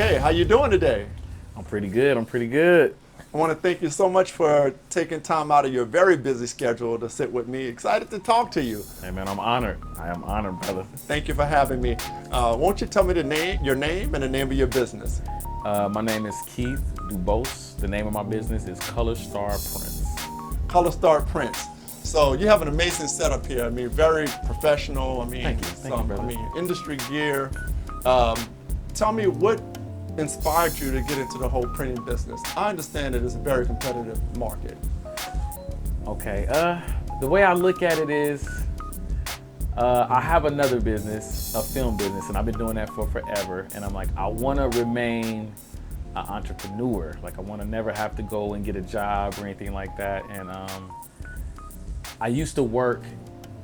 Okay, how you doing today? I'm pretty good. I'm pretty good. I want to thank you so much for taking time out of your very busy schedule to sit with me. Excited to talk to you. Hey man, I'm honored. I am honored, brother. Thank you for having me. Won't you tell me your name and the name of your business? My name is Keith Dubose. The name of my business is ColoPrstarprints. ColoPrstarprints. So you have an amazing setup here. I mean, very professional. I mean, Thank you, brother. I mean, industry gear. Tell me what inspired you to get into the whole printing business? I understand it is a very competitive market. Okay, the way I look at it is, I have another business, a film business, and I've been doing that for forever. And I'm like, I want to remain an entrepreneur. Like, I want to never have to go and get a job or anything like that. And I used to work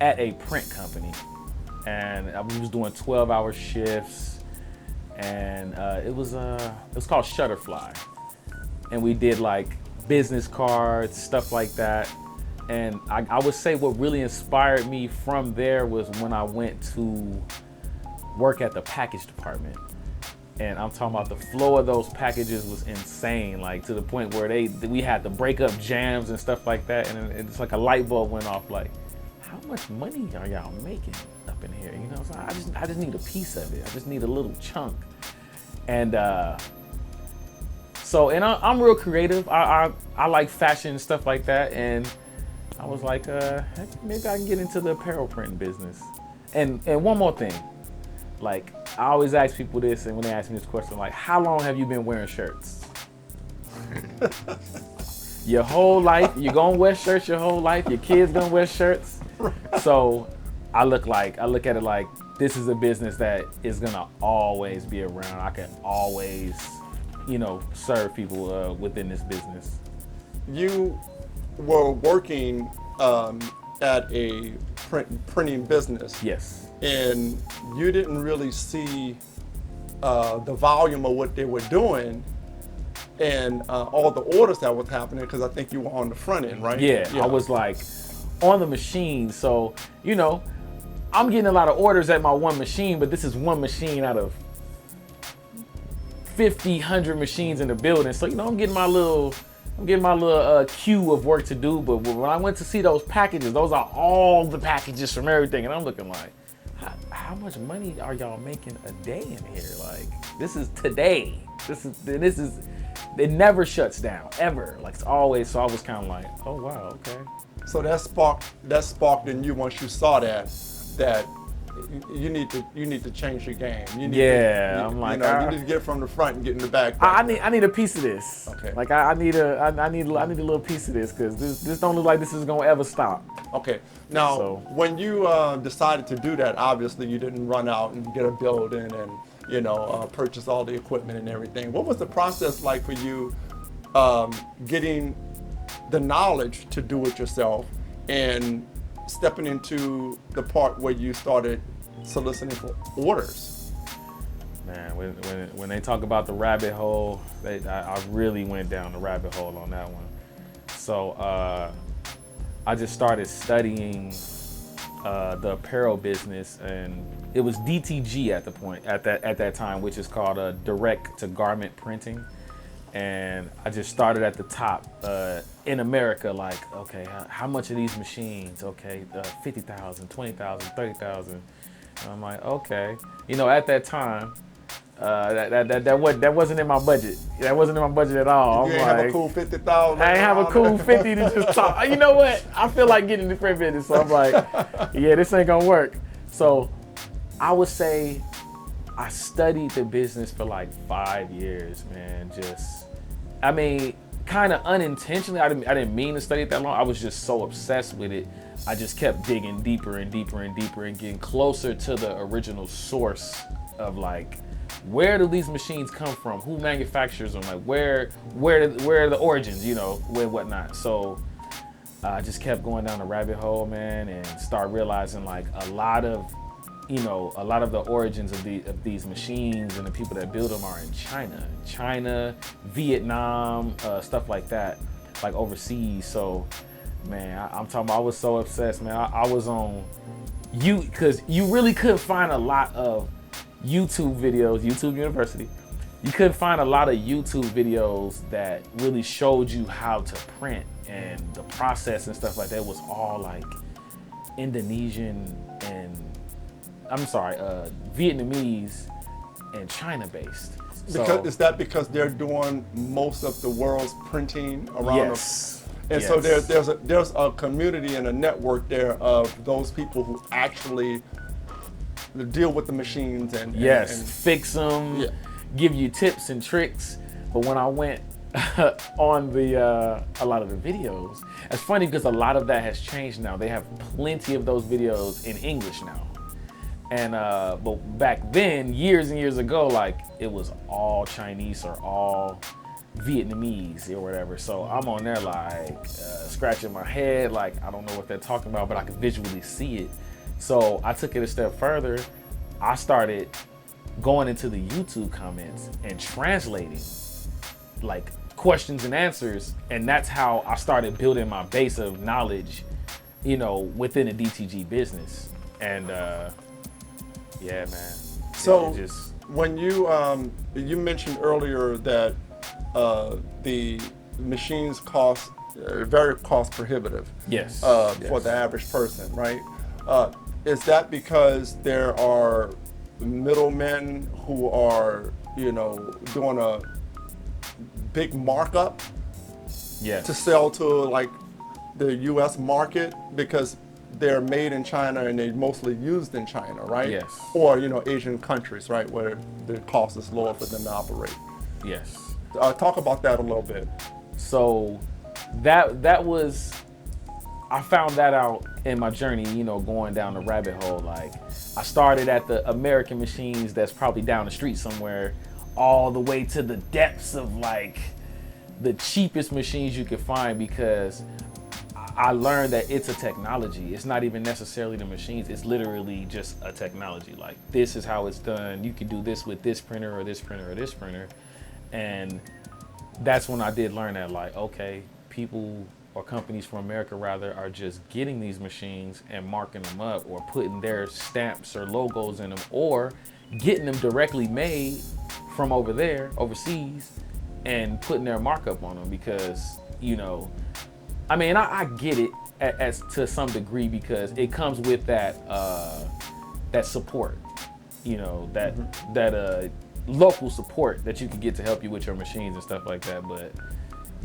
at a print company, and I was doing 12-hour shifts. And it was called Shutterfly, and we did like business cards, stuff like that. And I would say what really inspired me from there was when I went to work at the package department. And I'm talking about the flow of those packages was insane, like to the point where we had to break up jams and stuff like that. And it's like a light bulb went off, like, how much money are y'all making up in here? You know, so I just need a piece of it. I just need a little chunk. And I'm real creative. I like fashion and stuff like that. And I was like, heck, maybe I can get into the apparel printing business. And one more thing, like I always ask people this, and when they ask me this question, like, how long have you been wearing shirts? Your whole life, you're gonna wear shirts your whole life. Your kids gonna wear shirts. So I look at it like this is a business that is gonna always be around. I can always, serve people within this business. You were working at a printing business. Yes. And you didn't really see the volume of what they were doing and all the orders that was happening, because I think you were on the front end, right? Yeah, I was like on the machine. So, I'm getting a lot of orders at my one machine, but this is one machine out of 50, 100 machines in the building. So, I'm getting my little queue of work to do. But when I went to see those packages, those are all the packages from everything. And I'm looking like, how much money are y'all making a day in here? Like, this is today. This is, it never shuts down, ever. Like, it's always, so I was kind of like, oh, wow, okay. So that sparked in you once you saw that you need to change your game. I'm like, you need to get from the front and get in the back. I need a piece of this. Okay. Like I need a little piece of this, because this don't look like this is gonna ever stop. Okay. Now, when you decided to do that, obviously you didn't run out and get a building and purchase all the equipment and everything. What was the process like for you getting the knowledge to do it yourself and stepping into the part where you started soliciting for orders? Man, when they talk about the rabbit hole, I really went down the rabbit hole on that one. So I just started studying the apparel business, and it was DTG at that time, which is called direct to garment printing. And I just started at the top in America, like, okay, how much are these machines? Okay, 50,000, 20,000, 30,000. And I'm like, okay. At that time, that wasn't in my budget. That wasn't in my budget at all. You ain't have a cool 50,000. I ain't have a cool 50 to just talk. You know what? I feel like getting the print business, so I'm like, yeah, this ain't gonna work. So I would say I studied the business for like 5 years, man. Kind of unintentionally. I didn't mean to study it that long. I was just so obsessed with it. I just kept digging deeper and deeper and deeper and getting closer to the original source of like, where do these machines come from? Who manufactures them? Like, where are the origins? Whatnot. So I just kept going down the rabbit hole, man, and start realizing like a lot of the origins of these machines and the people that build them are in China, Vietnam, stuff like that, like overseas. So, man, I'm talking about, I was so obsessed, man. I was on because you really couldn't find a lot of YouTube videos, YouTube University. you couldn't find a lot of YouTube videos that really showed you how to print and the process and stuff like that. Was all like Indonesian and Vietnamese and China based. Because is that because they're doing most of the world's printing around Yes. And Yes. so there's a community and a network there of those people who actually deal with the machines and fix them, Yeah. give you tips and tricks. But when I went on a lot of the videos, it's funny because a lot of that has changed now. They have plenty of those videos in English now. And but back then, years and years ago, like it was all Chinese or all Vietnamese or whatever. So I'm on there like scratching my head, like I don't know what they're talking about, but I can visually see it. So I took it a step further. I started going into the YouTube comments and translating like questions and answers, and that's how I started building my base of knowledge, you know, within the DTG business. And yeah, man. So it just, when you mentioned earlier that the machines cost very cost prohibitive. yes, For the average person, right? Is that because there are middlemen who are, you know, doing a big markup yes, to sell to like the U.S. market because they're made in China and they're mostly used in China, right? Yes. Or, you know, Asian countries, right, where the cost is lower for them to operate. yes. Talk about that a little bit. So that was, I found that out in my journey, you know, going down the rabbit hole. Like I started at the American machines that's probably down the street somewhere, all the way to the depths of like the cheapest machines you could find, because I learned that it's a technology. It's not even necessarily the machines. It's literally just a technology. Like this is how it's done. You can do this with this printer or this printer or this printer. And that's when I did learn that, like, okay, people or companies from America rather are just getting these machines and marking them up or putting their stamps or logos in them, or getting them directly made from over there, overseas, and putting their markup on them. Because, you know, I mean, I get it as to some degree, because it comes with that that support, you know, that local support that you can get to help you with your machines and stuff like that. But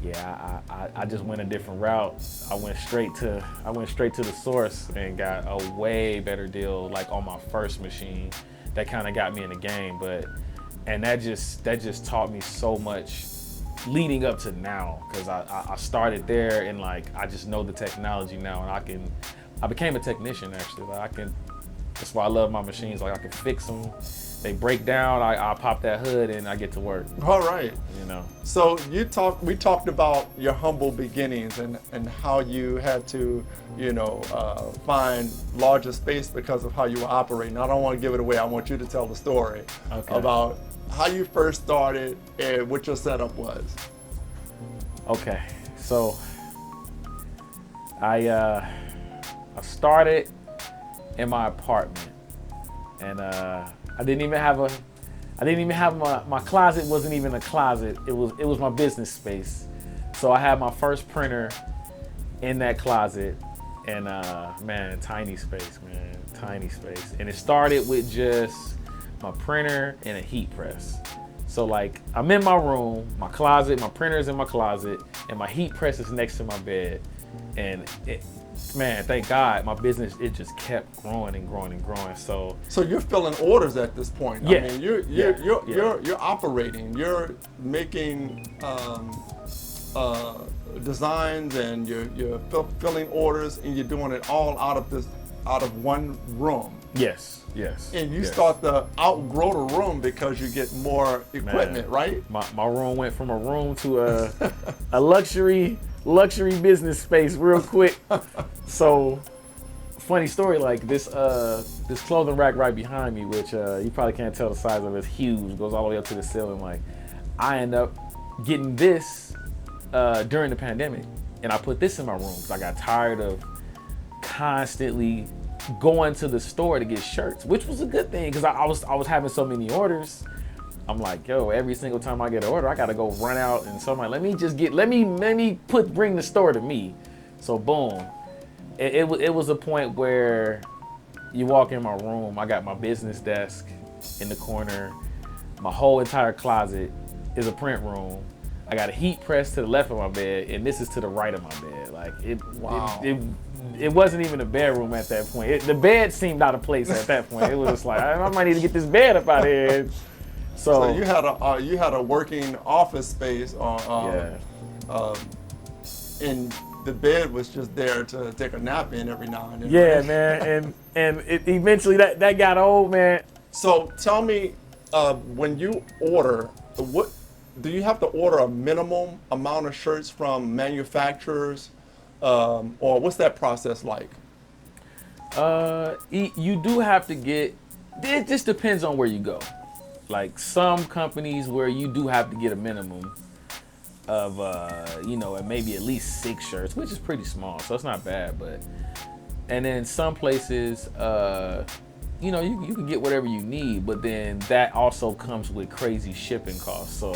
yeah, I just went a different route. I went straight to the source and got a way better deal, like on my first machine. That kind of got me in the game. And that just taught me so much leading up to now, because I started there and like I just know the technology now, and I became a technician actually. Like that's why I love my machines. Like I can fix them. They break down, I pop that hood and I get to work. All right. You know. So we talked about your humble beginnings and how you had to, you know, find larger space because of how you were operating. I don't want to give it away. I want you to tell the story about how you first started and what your setup was. Okay, so I started in my apartment, and I didn't even have my closet. Wasn't even a closet. It was my business space. So I had my first printer in that closet, and man, tiny space. And it started with just my printer and a heat press. So like I'm in my room, my closet, my printer's in my closet, and my heat press is next to my bed. And man, thank God, my business, it just kept growing and growing and growing. So you're filling orders at this point. Yeah. I mean, you're operating. You're making designs, and you're filling orders, and you're doing it all out of one room. Yes. And you start to outgrow the room because you get more equipment, right? My room went from a room to a luxury business space real quick. So funny story, like this clothing rack right behind me, which you probably can't tell the size of it, it's huge, goes all the way up to the ceiling. Like I end up getting this during the pandemic, and I put this in my room because I got tired of constantly going to the store to get shirts, which was a good thing because I was having so many orders. I'm like, yo, every single time I get an order, I gotta go run out, and so I'm like, let me bring the store to me. So boom, it was a point where you walk in my room, I got my business desk in the corner, my whole entire closet is a print room. I got a heat press to the left of my bed, and this is to the right of my bed. Like it wasn't even a bedroom at that point. The bed seemed out of place at that point. It was just like, I might need to get this bed up out of here. So you had a working office space on, and the bed was just there to take a nap in every now and then. Yeah, right? man, and eventually that got old, man. So tell me, when you order, what do you have to order a minimum amount of shirts from manufacturers, or what's that process like? You do have to get. It just depends on where you go. Like some companies where you do have to get a minimum of maybe at least 6 shirts, which is pretty small, so it's not bad. But and then some places, you can get whatever you need, but then that also comes with crazy shipping costs. So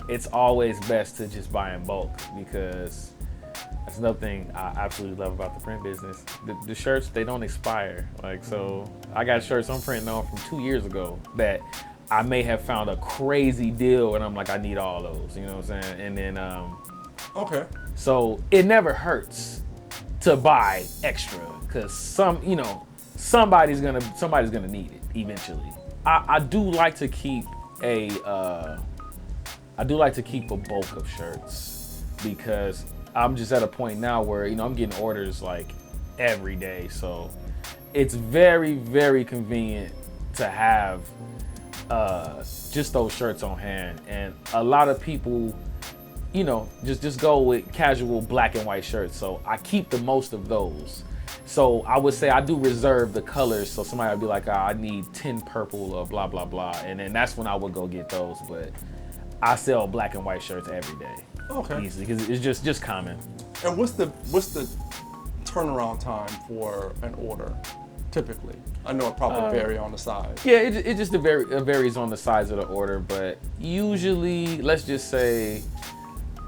it's always best to just buy in bulk, because that's another thing I absolutely love about the print business. The shirts, they don't expire. Like, so I got shirts I'm printing on from 2 years ago that I may have found a crazy deal, and I'm like, I need all those, you know what I'm saying? And then, okay. So it never hurts to buy extra, because somebody's gonna need it eventually. I do like to keep a bulk of shirts, because I'm just at a point now where, I'm getting orders like every day. So it's very, very convenient to have just those shirts on hand. And a lot of people, just go with casual black and white shirts. So I keep the most of those. So I would say I do reserve the colors. So somebody would be like, I need 10 purple or blah, blah, blah. And then that's when I would go get those. But I sell black and white shirts every day. Okay. Easily, because it's just common. And what's the turnaround time for an order, typically? I know it probably varies on the size. Yeah, it just varies on the size of the order, but usually, let's just say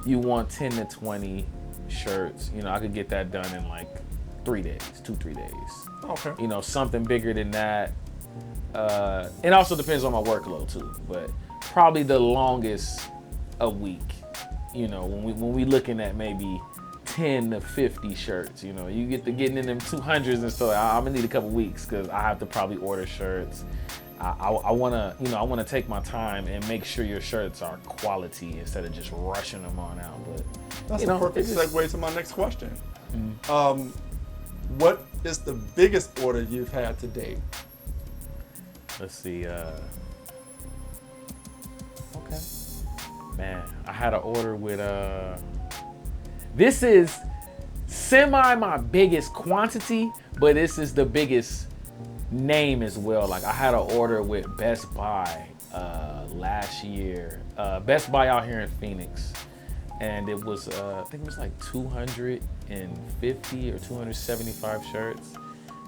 you want 10 to 20 shirts. I could get that done in like 3 days, 2-3 days. Okay. Something bigger than that. It also depends on my workload too, but probably the longest a week. When we looking at maybe 10 to 50 shirts, you get to getting in them 200s and stuff. I'm gonna need a couple weeks, because I have to probably order shirts. I wanna take my time and make sure your shirts are quality instead of just rushing them on out. But that's a perfect segue to my next question. Mm-hmm. What is the biggest order you've had to date? Let's see. Okay. Man, I had an order with this is semi my biggest quantity, but this is the biggest name as well. Like, I had an order with Best Buy last year. Best Buy out here in Phoenix. And it was I think it was like 250 or 275 shirts.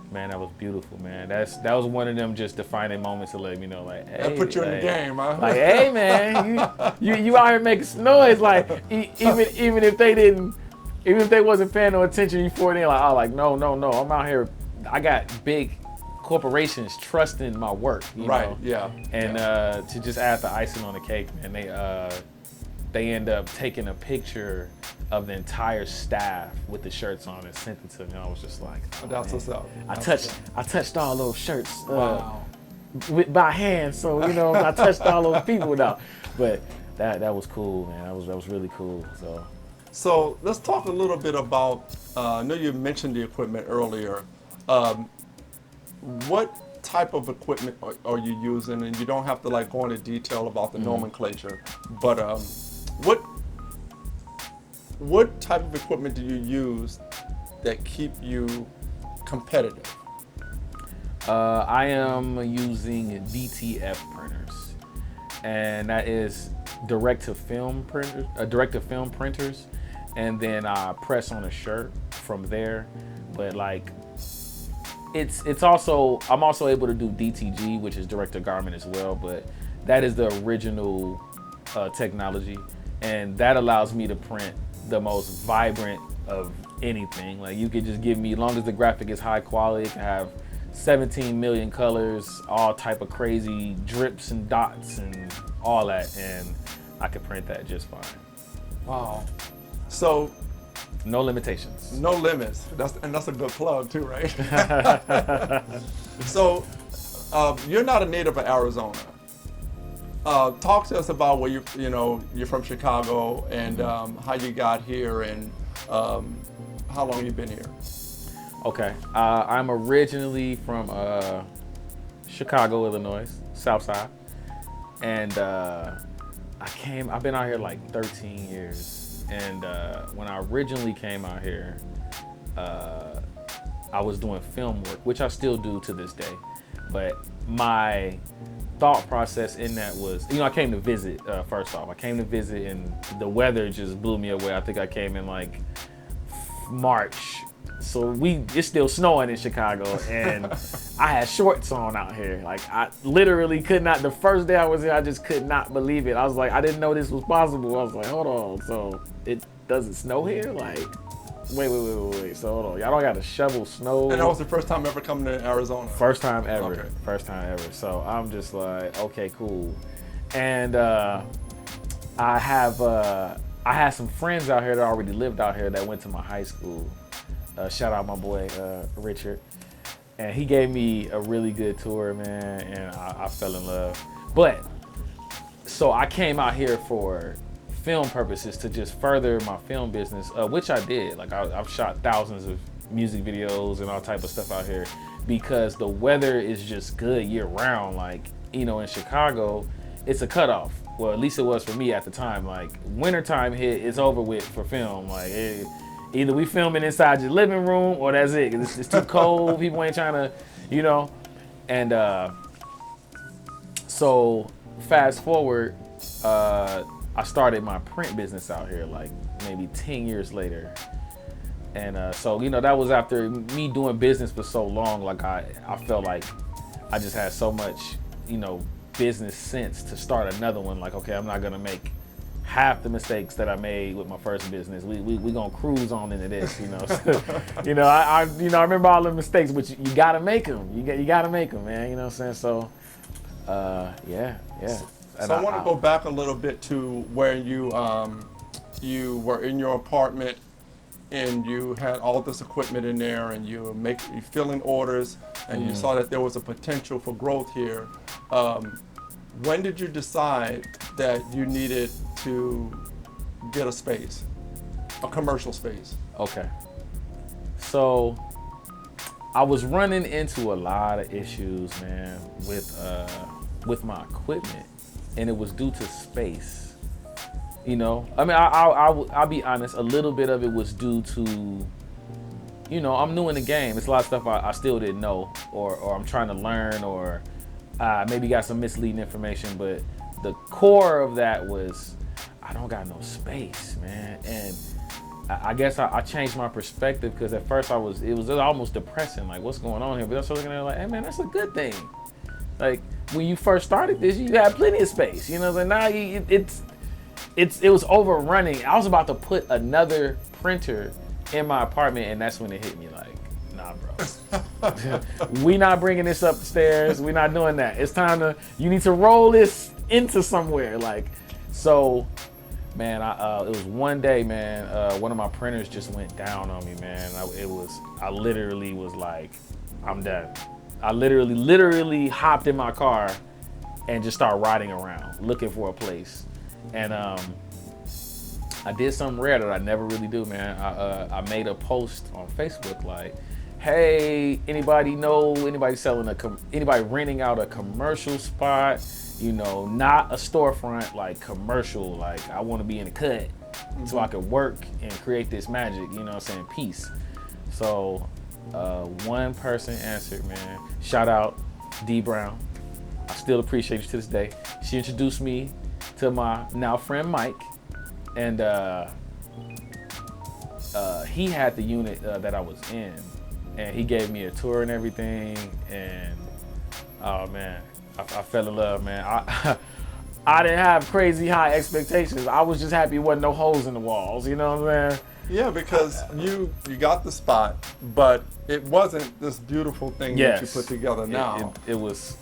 Man, that was beautiful, man. That was one of them just defining moments to let me know, like, hey, that put you in the game, huh? Like, hey, man, you out here making some noise. Like, even if they wasn't paying no attention before, they like, no, I'm out here. I got big corporations trusting my work, you right? know? Yeah. And to just add the icing on the cake, man, they end up taking a picture of the entire staff with the shirts on and sent it to me. I was just like, that's what's up. I touched all those shirts wow. by hand, so I touched all those people now. But that was cool, man. That was really cool. So let's talk a little bit about. I know you mentioned the equipment earlier. What type of equipment are you using? And you don't have to go into detail about the nomenclature, but what type of equipment do you use that keep you competitive? I am using DTF printers, and that is direct-to-film printers, and then I press on a shirt from there. But it's also, I'm also able to do DTG, which is direct-to-garment as well. But that is the original technology, and that allows me to print the most vibrant of anything. Like you could just give me, as long as the graphic is high quality, it can have 17 million colors, all type of crazy drips and dots and all that, and I could print that just fine. Wow. So no limitations. No limits. That's a good plug too, right? So you're not a native of Arizona. Talk to us about where you're from Chicago, and how you got here, and how long you've been here. Okay, I'm originally from Chicago, Illinois, South Side, and I've been out here like 13 years, and when I originally came out here, I was doing film work, which I still do to this day, but my thought process in that was, I came to visit. First off, I came to visit, and the weather just blew me away. I think I came in like March, so it's still snowing in Chicago, and I had shorts on out here. Like I literally could not. The first day I was here, I just could not believe it. I was like, I didn't know this was possible. I was like, hold on, so it doesn't snow here? Like, wait. So hold on, y'all don't got to shovel snow. And that was the first time ever coming to Arizona. First time ever. Okay. First time ever. So I'm just like, okay, cool. And I had some friends out here that already lived out here that went to my high school. Shout out my boy Richard, and he gave me a really good tour, man, and I fell in love. But so I came out here for film purposes to just further my film business, which I did. Like I've shot thousands of music videos and all type of stuff out here because the weather is just good year round. Like, in Chicago, it's a cutoff. Well, at least it was for me at the time. Like wintertime hit, it's over with for film. Like either we filming inside your living room or that's it. It's too cold. People ain't trying to, And so fast forward, I started my print business out here like maybe 10 years later. And so, that was after me doing business for so long. Like I felt like I just had so much, business sense to start another one. Like, okay, I'm not gonna make half the mistakes that I made with my first business. We gonna cruise on into this, I remember all the mistakes, but you gotta make them. You gotta make them, man. You know what I'm saying? So, yeah. So I want to go back a little bit to where you were in your apartment, and you had all this equipment in there, and you filling orders, and you saw that there was a potential for growth here. When did you decide that you needed to get a space, a commercial space? Okay. So I was running into a lot of issues, man, with my equipment, and it was due to space. I'll be honest, a little bit of it was due to, I'm new in the game. It's a lot of stuff I still didn't know, or I'm trying to learn, or maybe got some misleading information. But the core of that was, I don't got no space, man. And I guess I changed my perspective, because at first it was almost depressing, like what's going on here? But I was looking at it like, hey man, that's a good thing. Like when you first started this, you had plenty of space, and now it was overrunning. I was about to put another printer in my apartment, and that's when it hit me like, nah, bro. We not bringing this up the stairs. We not doing that. It's time you need to roll this into somewhere. Like, so, man, it was one day, man, one of my printers just went down on me, man. I literally was like, I'm done. I literally hopped in my car and just started riding around looking for a place. And I did something rare that I never really do, man. I made a post on Facebook like, hey, anybody selling anybody renting out a commercial spot, not a storefront, like commercial, like I want to be in the cut so I could work and create this magic, peace. So one person answered, man. Shout out D Brown. I still appreciate you to this day. She introduced me to my now friend Mike, and he had the unit that I was in, and he gave me a tour and everything, and oh man, I fell in love, man. I didn't have crazy high expectations. I was just happy there wasn't no holes in the walls. You know what I'm saying? Yeah, because you got the spot, but it wasn't this beautiful thing that you put together now. It was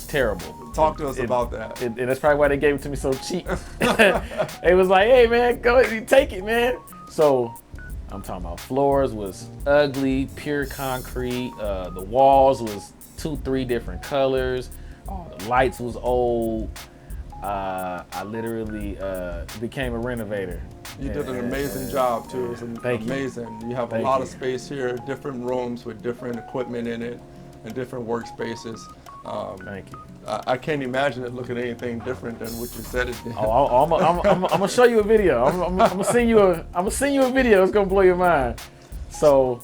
terrible. Talk to us about that. And that's probably why they gave it to me so cheap. It was like, hey man, go ahead, take it, man. So I'm talking about floors was ugly, pure concrete. The walls was 2-3 different colors. The lights was old. I literally became a renovator. You did an amazing job too. It was amazing. You have a lot of space here, different rooms with different equipment in it and different workspaces. Thank you. I can't imagine it looking anything different than what you said it did. I'm gonna show you a video. I'm gonna send you a video. It's gonna blow your mind. So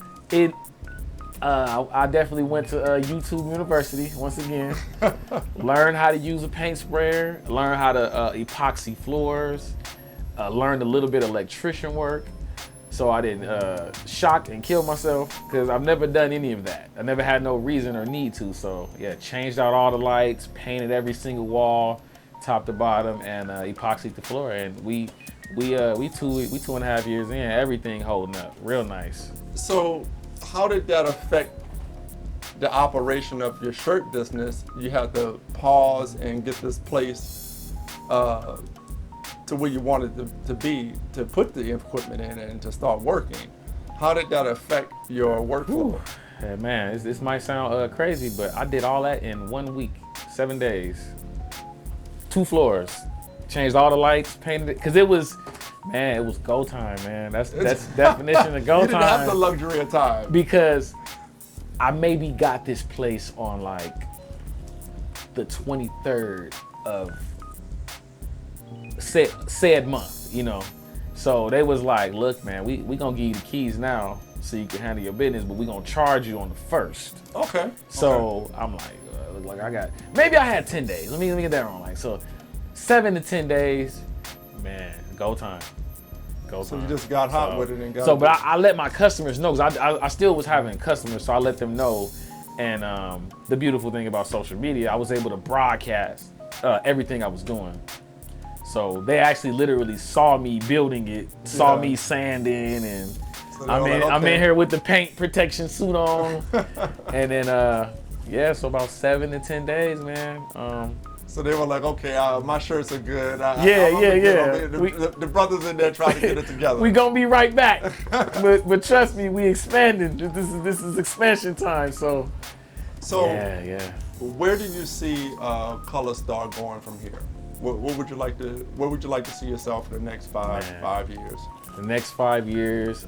I definitely went to YouTube University once again. Learned how to use a paint sprayer. Learned how to epoxy floors. Learned a little bit of electrician work. So I didn't shock and kill myself because I've never done any of that. I never had no reason or need to. So yeah, changed out all the lights, painted every single wall, top to bottom, and epoxied the floor. And we 2.5 years in, everything holding up, real nice. So how did that affect the operation of your shirt business? You had to pause and get this place to where you wanted to be, to put the equipment in and to start working. How did that affect your workflow? Yeah, man, this might sound crazy, but I did all that in 1 week, 7 days. 2 floors, changed all the lights, painted it, because it was go time, man. That's definition of go time. You didn't have the luxury of time. Because I maybe got this place on like the 23rd of said month, you know. So they was like, look, man, we gonna give you the keys now so you can handle your business, but we gonna charge you on the 1st. Okay. So I'm like, maybe I had 10 days. Let me get that wrong. Like, so 7 to 10 days, man, go time. So you just got hot with it and got. So, but I let my customers know, because I still was having customers, so I let them know. And the beautiful thing about social media, I was able to broadcast everything I was doing. So they actually literally saw me building it, saw me sanding, and so I'm in here with the paint protection suit on. And then so about 7 to 10 days, man. So they were like, okay, my shirts are good. Yeah. The brothers in there trying to get it together. We gonna be right back. but trust me, we expanded. This is expansion time. So yeah. Where do you see ColoStar going from here? Where would you like to see yourself in the next 5 years? The next 5 years,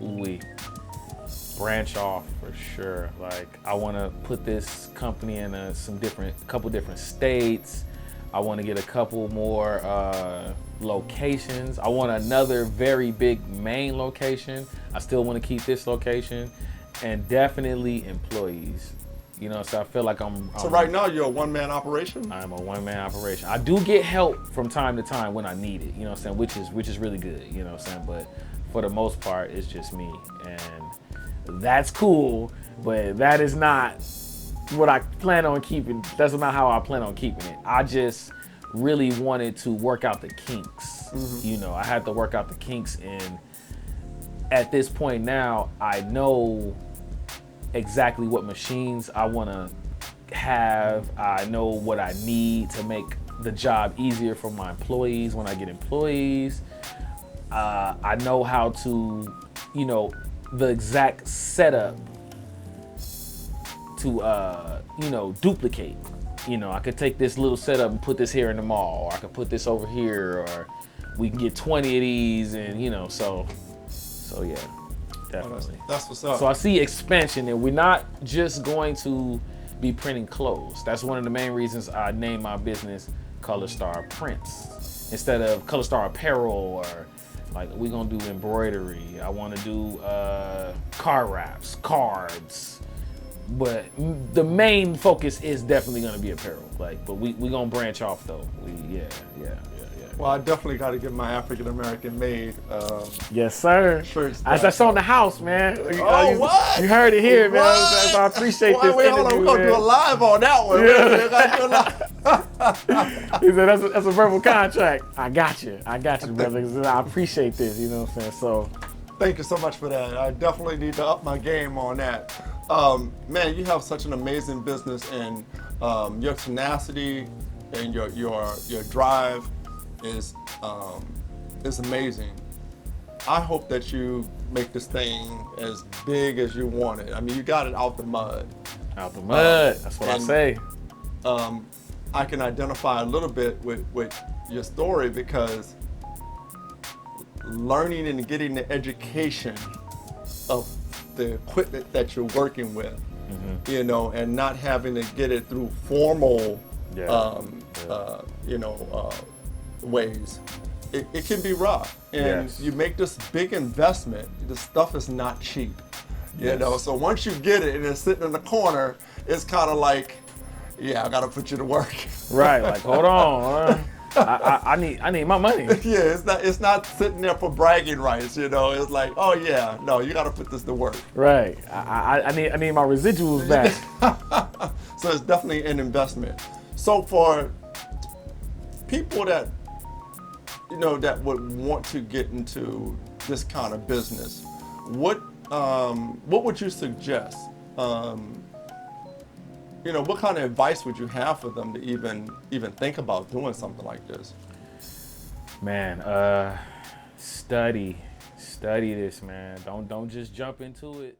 we branch off for sure. Like, I want to put this company in couple different states. I want to get a couple more locations. I want another very big main location. I still want to keep this location, and definitely employees. You know, so I feel like So right now you're a one-man operation? I'm a one-man operation. I do get help from time to time when I need it, you know what I'm saying, which is really good, you know what I'm saying, but for the most part, it's just me, and that's cool, but that is not what I plan on keeping. That's not how I plan on keeping it. I just really wanted to work out the kinks. Mm-hmm. You know, I had to work out the kinks, and at this point now, I know exactly what machines I want to have. I know what I need to make the job easier for my employees when I get employees. I know how to, you know, the exact setup to, duplicate. You know, I could take this little setup and put this here in the mall, or I could put this over here, or we can get 20 of these, and, you know, so yeah. Definitely. That's what's up. So I see expansion, and we're not just going to be printing clothes. That's one of the main reasons I named my business ColoPrstarprints instead of ColoStar Apparel, or like we're gonna do embroidery. I want to do car wraps, cards, but the main focus is definitely gonna be apparel. Like, but we gonna branch off though. Yeah. Well, I definitely got to get my African-American-Made. Yes, sir. Shirts. That's on the house, man. What? You heard it here, man. So I appreciate this Wait, hold on. We're going to do a live on that one. Yeah. He said, that's a verbal contract. I got you, brother. He said, I appreciate this, you know what I'm saying? So, thank you so much for that. I definitely need to up my game on that. Man, you have such an amazing business, and your tenacity and your drive is amazing. I hope that you make this thing as big as you want it. I mean, you got it out the mud. Out the mud. That's what I say. I can identify a little bit with your story because learning and getting the education of the equipment that you're working with, you know, and not having to get it through formal, ways. It can be rough, and you make this big investment. The stuff is not cheap, you know. So once you get it and it's sitting in the corner, it's kind of like, I gotta put you to work. Right, like hold on, I need my money. Yeah, it's not sitting there for bragging rights, you know. It's like, oh yeah, no, you gotta put this to work. Right, I need my residuals back. So it's definitely an investment. So for people that that would want to get into this kind of business, what would you suggest? What kind of advice would you have for them to even think about doing something like this? Man, study this, man. Don't just jump into it.